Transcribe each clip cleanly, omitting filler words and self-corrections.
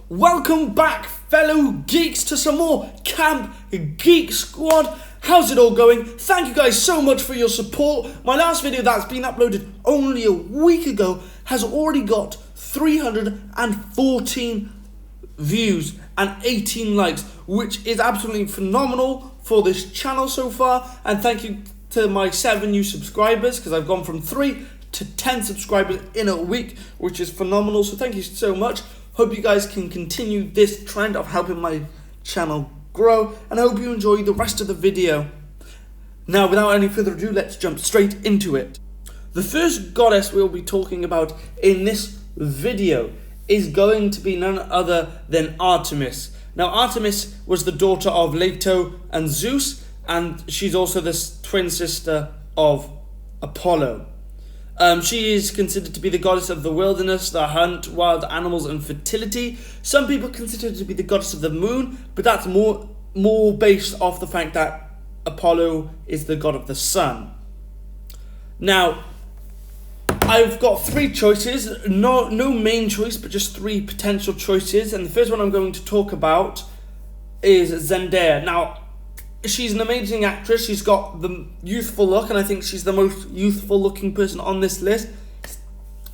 Welcome back, fellow geeks, to some more Camp Geek Squad. How's it all going? Thank you guys so much for your support. My last video that's been uploaded only a week ago has already got 314 views and 18 likes, which is absolutely phenomenal for this channel so far. And thank you to my 7 new subscribers, because I've gone from 3 to 10 subscribers in a week, which is phenomenal. So thank you so much. Hope you guys can continue this trend of helping my channel grow, and I hope you enjoy the rest of the video. Now, without any further ado, let's jump straight into it. The first goddess we'll be talking about in this video is going to be none other than Artemis. Now, Artemis was the daughter of Leto and Zeus, and she's also the twin sister of Apollo. She is considered to be the goddess of the wilderness, the hunt, wild animals, and fertility. Some people consider her to be the goddess of the moon, but that's more based off the fact that Apollo is the god of the sun. Now, I've got 3 choices, no main choice, but just 3 potential choices. And the first one I'm going to talk about is Zendaya. Now, she's an amazing actress. She's got the youthful look, and I think she's the most youthful looking person on this list.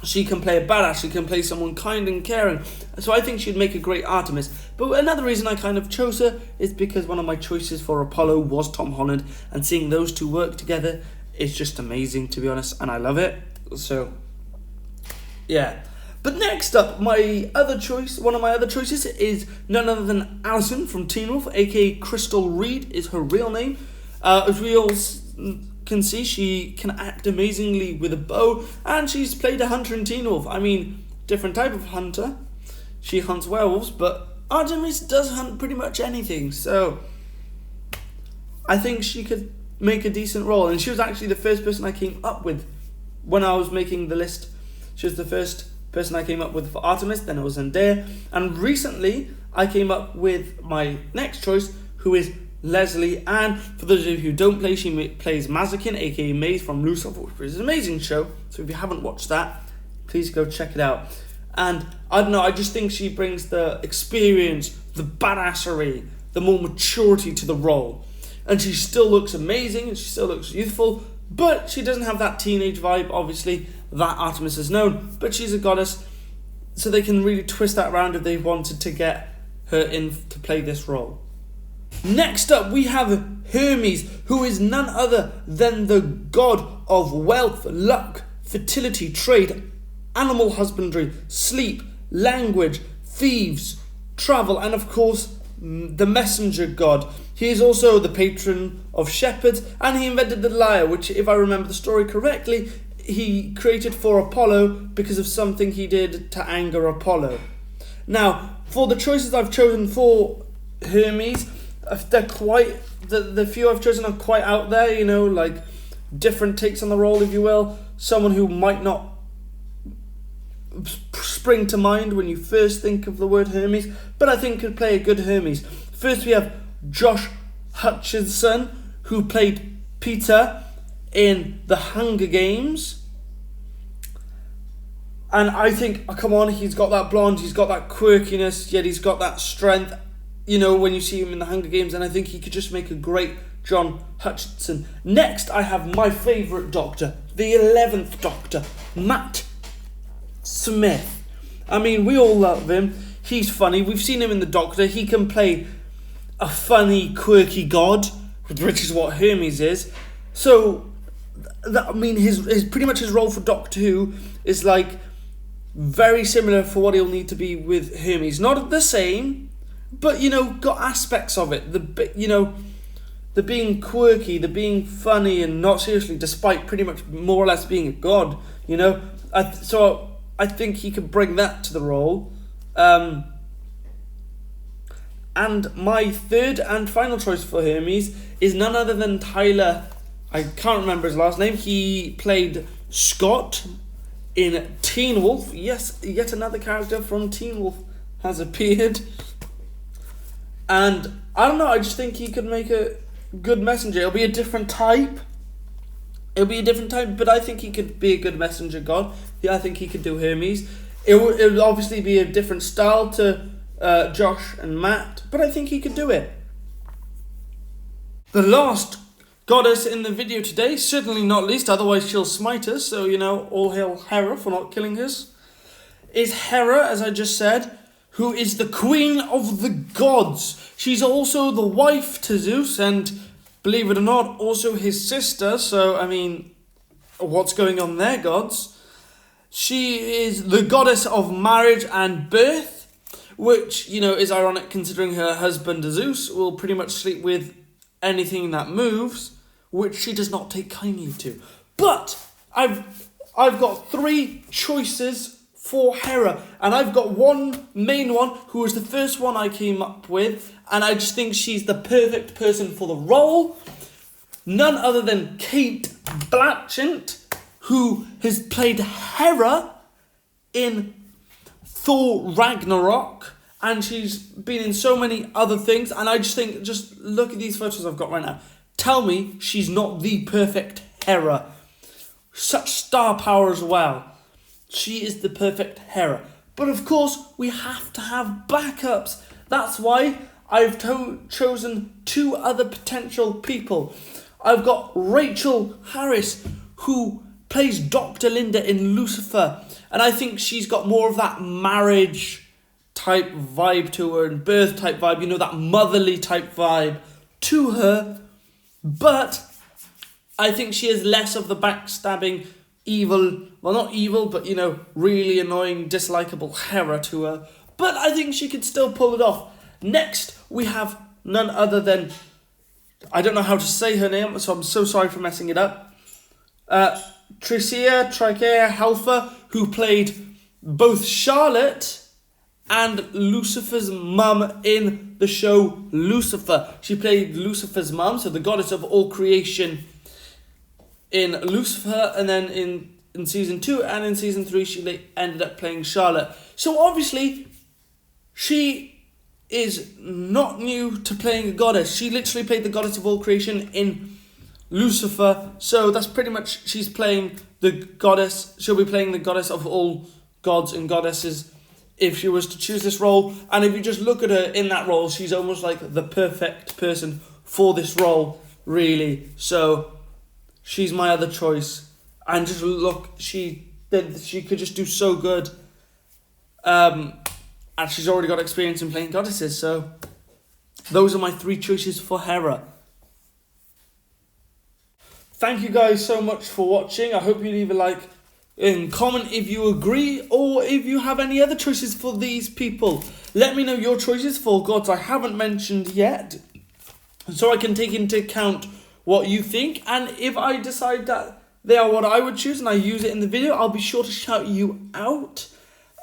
She can play a badass, she can play someone kind and caring, so I think she'd make a great Artemis. But another reason I kind of chose her is because one of my choices for Apollo was Tom Holland, and seeing those two work together is just amazing, to be honest, and I love it. So yeah. But next up, one of my other choices is none other than Allison from Teen Wolf, aka Crystal Reed is her real name. As we all can see, she can act amazingly with a bow, and she's played a hunter in Teen Wolf. I mean, different type of hunter. She hunts werewolves, but Artemis does hunt pretty much anything, so I think she could make a decent role. And she was actually the first person I came up with when I was making the list. She was the first person I came up with for Artemis, then it was Zendaya, and recently I came up with my next choice, who is Leslie. And for those of you who don't play, she plays Mazakin, aka Maze from Lucifer, which is an amazing show, so if you haven't watched that, please go check it out. And I don't know, I just think she brings the experience, the badassery, the more maturity to the role, and she still looks amazing, and she still looks youthful, but she doesn't have that teenage vibe, obviously, that Artemis is known, but she's a goddess, so they can really twist that around if they wanted to get her in to play this role. Next up, we have Hermes, who is none other than the god of wealth, luck, fertility, trade, animal husbandry, sleep, language, thieves, travel, and of course, the messenger god. He is also the patron of shepherds, and he invented the lyre, which, if I remember the story correctly, he created for Apollo because of something he did to anger Apollo. Now, for the choices I've chosen for Hermes, they're quite, the few I've chosen are quite out there, you know, like different takes on the role, if you will. Someone who might not spring to mind when you first think of the word Hermes, but I think could play a good Hermes. First, we have Josh Hutcherson, who played Peter in The Hunger Games. And I think, oh, come on, he's got that blonde, he's got that quirkiness, yet he's got that strength, you know, when you see him in The Hunger Games, and I think he could just make a great John Hutchinson. Next, I have my favourite Doctor, the 11th Doctor, Matt Smith. I mean, we all love him. He's funny. We've seen him in The Doctor. He can play a funny, quirky god, which is what Hermes is. So, I mean, his pretty much his role for Doctor Who is like very similar for what he'll need to be with Hermes. Not the same, but, you know, got aspects of it. The being quirky, the being funny and not seriously, despite pretty much more or less being a god, you know. So I think he could bring that to the role. And my third and final choice for Hermes is none other than Tyler. I can't remember his last name. He played Scott in Teen Wolf. Yes, yet another character from Teen Wolf has appeared. And I don't know, I just think he could make a good messenger. It'll be a different type. But I think he could be a good messenger god. Yeah, I think he could do Hermes. It would obviously be a different style to Josh and Matt, but I think he could do it. The last goddess in the video today, certainly not least, otherwise she'll smite us, so all hail Hera for not killing us, is Hera, as I just said, who is the queen of the gods. She's also the wife to Zeus, and believe it or not, also his sister, so what's going on there, gods? She is the goddess of marriage and birth, which, is ironic considering her husband Zeus will pretty much sleep with anything that moves, which she does not take kindly to. But I've got 3 choices for Hera, and I've got one main one who was the first one I came up with, and I just think she's the perfect person for the role. None other than Kate Blanchett, who has played Hera in Thor Ragnarok, and she's been in so many other things, and I just think, just look at these photos I've got right now. Tell me she's not the perfect Hera. Such star power as well. She is the perfect Hera. But of course, we have to have backups. That's why I've chosen 2 other potential people. I've got Rachel Harris, who plays Dr. Linda in Lucifer, and I think she's got more of that marriage type vibe to her and birth type vibe, that motherly type vibe to her, but I think she has less of the backstabbing, evil, well not evil, but really annoying, dislikable Hera to her, but I think she could still pull it off. Next, we have none other than, I don't know how to say her name, so I'm so sorry for messing it up, Tricia Helfer, who played both Charlotte and Lucifer's mum in the show Lucifer. She played Lucifer's mum, so the goddess of all creation in Lucifer, and then in season 2 and in season 3 she ended up playing Charlotte. So obviously she is not new to playing a goddess. She literally played the goddess of all creation in Lucifer, so that's pretty much, she's playing the goddess, she'll be playing the goddess of all gods and goddesses if she was to choose this role. And if you just look at her in that role, she's almost like the perfect person for this role, really. So she's my other choice, and just look, she could just do so good, and she's already got experience in playing goddesses, so those are my 3 choices for Hera. Thank you guys so much for watching. I hope you leave a like and comment if you agree, or if you have any other choices for these people. Let me know your choices for gods I haven't mentioned yet, so I can take into account what you think, and if I decide that they are what I would choose and I use it in the video, I'll be sure to shout you out.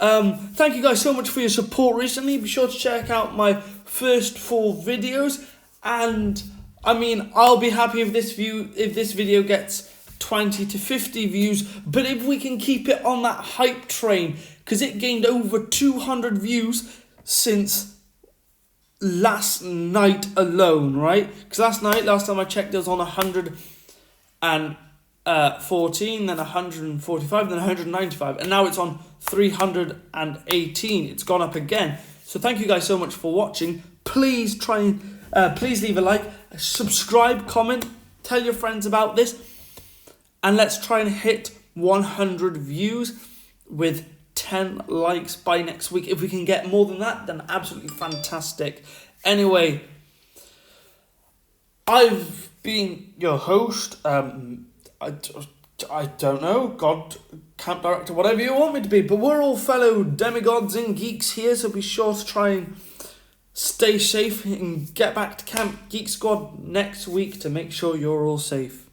Thank you guys so much for your support recently. Be sure to check out my first 4 videos, and I'll be happy if this video gets 20 to 50 views, but if we can keep it on that hype train, because it gained over 200 views since last night alone, right? Because last time I checked, it was on 114, then 145, then 195, and now it's on 318. It's gone up again. So thank you guys so much for watching. Please please leave a like, subscribe, comment, tell your friends about this, and let's try and hit 100 views with 10 likes by next week. If we can get more than that, then absolutely fantastic. Anyway, I've been your host. I don't know, God, camp director, whatever you want me to be, but we're all fellow demigods and geeks here, so be sure to try and stay safe and get back to Camp Geek Squad next week to make sure you're all safe.